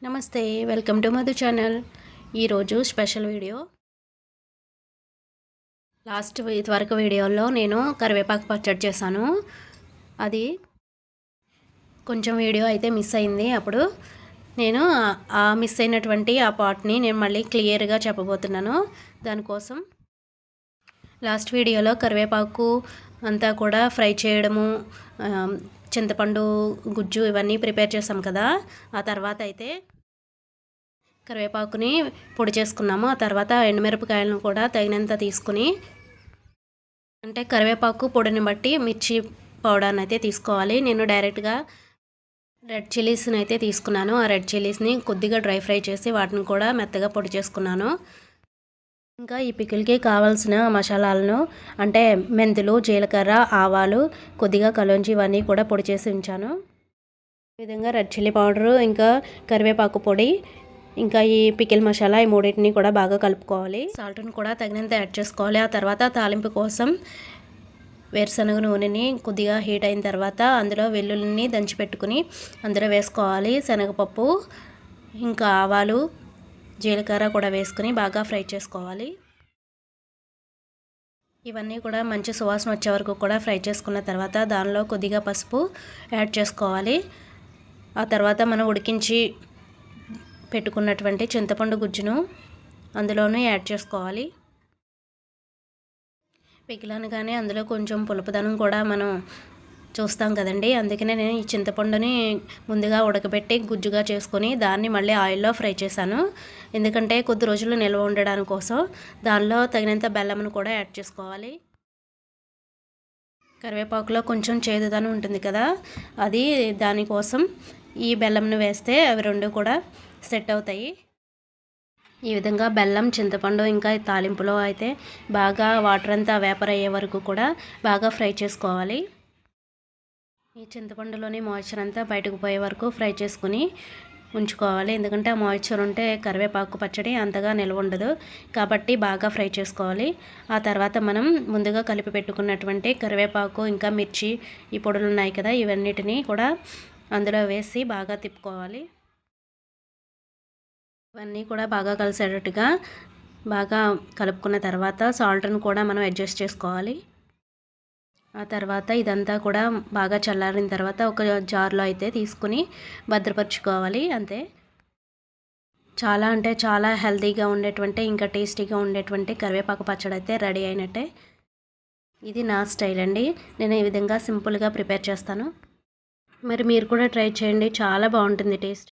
నమస్తే, welcome to Madhu channel. ఈరోజు special video. ఇదివరకు వీడియోలో నేను కరివేపాకు పచ్చడి చేశాను. అది కొంచెం వీడియో అయితే మిస్ అయింది. అప్పుడు నేను ఆ మిస్ అయినటువంటి ఆ పార్ట్ని నేను మళ్ళీ క్లియర్గా చెప్పబోతున్నాను. దానికోసం లాస్ట్ వీడియోలో కరివేపాకు అంతా కూడా ఫ్రై చేయడము, చింతపండు గుజ్జు ఇవన్నీ ప్రిపేర్ చేసాం కదా. ఆ తర్వాత అయితే కరివేపాకుని పొడి చేసుకున్నాము. ఆ తర్వాత ఎండుమిరపకాయలను కూడా తగినంత తీసుకుని, అంటే కరివేపాకు పొడిని బట్టి మిర్చి పౌడర్ని అయితే తీసుకోవాలి. నేను డైరెక్ట్గా రెడ్ చిల్లీస్ని అయితే తీసుకున్నాను. ఆ రెడ్ చిల్లీస్ని కొద్దిగా డ్రై ఫ్రై చేసి వాటిని కూడా మెత్తగా పొడి చేసుకున్నాను. ఇంకా ఈ పికిల్కి కావాల్సిన మసాలాలను అంటే మెంతులు, జీలకర్ర, ఆవాలు, కొద్దిగా కలోంజి ఇవన్నీ కూడా పొడి చేసి ఉంచాను. ఈ విధంగా రెడ్ చిల్లీ పౌడరు, ఇంకా కరివేపాకు పొడి, ఇంకా ఈ పికిల్ మసాలా, ఈ మూడింటిని కూడా బాగా కలుపుకోవాలి. సాల్ట్ని కూడా తగినంత యాడ్ చేసుకోవాలి. ఆ తర్వాత తాలింపు కోసం వేరుశనగ నూనెని కొద్దిగా హీట్ అయిన తర్వాత అందులో వెల్లుల్లిని దంచి పెట్టుకుని అందులో వేసుకోవాలి. శనగపప్పు, ఇంకా ఆవాలు, జీలకర్ర కూడా వేసుకుని బాగా ఫ్రై చేసుకోవాలి. ఇవన్నీ కూడా మంచి సువాసన వచ్చే వరకు కూడా ఫ్రై చేసుకున్న తర్వాత దానిలో కొద్దిగా పసుపు యాడ్ చేసుకోవాలి. ఆ తర్వాత మనం ఉడికించి పెట్టుకున్నటువంటి చింతపండు గుజ్జును అందులోనే యాడ్ చేసుకోవాలి. పికిలనగానే అందులో కొంచెం పులుపుదనం కూడా మనం చూస్తాం కదండి. అందుకనే నేను ఈ చింతపండుని ముందుగా ఉడకబెట్టి గుజ్జుగా చేసుకొని దాన్ని మళ్ళీ ఆయిల్లో ఫ్రై చేశాను. ఎందుకంటే కొద్ది రోజులు నిల్వ ఉండడానికి కోసం. దానిలో తగినంత బెల్లంను కూడా యాడ్ చేసుకోవాలి. కరివేపాకులో కొంచెం చేదుదనం ఉంటుంది కదా, అది దానికోసం ఈ బెల్లంను వేస్తే అవి రెండు కూడా సెట్ అవుతాయి. ఈ విధంగా బెల్లం, చింతపండు ఇంకా తాలింపులో అయితే బాగా వాటర్ అంతా వేపర్ అయ్యే వరకు కూడా బాగా ఫ్రై చేసుకోవాలి. ఈ చింతపండులోని మాయిశ్చర్ అంతా బయటకు పోయే వరకు ఫ్రై చేసుకుని ఉంచుకోవాలి. ఎందుకంటే ఆ మాయిశ్చర్ ఉంటే కరివేపాకు పచ్చడి అంతగా నిల్వ ఉండదు. కాబట్టి బాగా ఫ్రై చేసుకోవాలి. ఆ తర్వాత మనం ముందుగా కలిపి పెట్టుకున్నటువంటి కరివేపాకు, ఇంకా మిర్చి, ఈ పొడులు ఉన్నాయి కదా, ఇవన్నిటిని కూడా అందులో వేసి బాగా తిప్పుకోవాలి. ఇవన్నీ కూడా బాగా కలిసేటట్టుగా బాగా కలుపుకున్న తర్వాత సాల్ట్ను కూడా మనం అడ్జస్ట్ చేసుకోవాలి. ఆ తర్వాత ఇదంతా కూడా బాగా చల్లారిన తర్వాత ఒక జార్లో అయితే తీసుకుని భద్రపరుచుకోవాలి. అంతే. చాలా అంటే చాలా హెల్తీగా ఉండేటువంటి, ఇంకా టేస్టీగా ఉండేటువంటి కరివేపాకు పచ్చడి అయితే రెడీ అయినట్టే. ఇది నా స్టైల్ అండి. నేను ఈ విధంగా సింపుల్గా ప్రిపేర్ చేస్తాను. మరి మీరు కూడా ట్రై చేయండి. చాలా బాగుంటుంది టేస్ట్.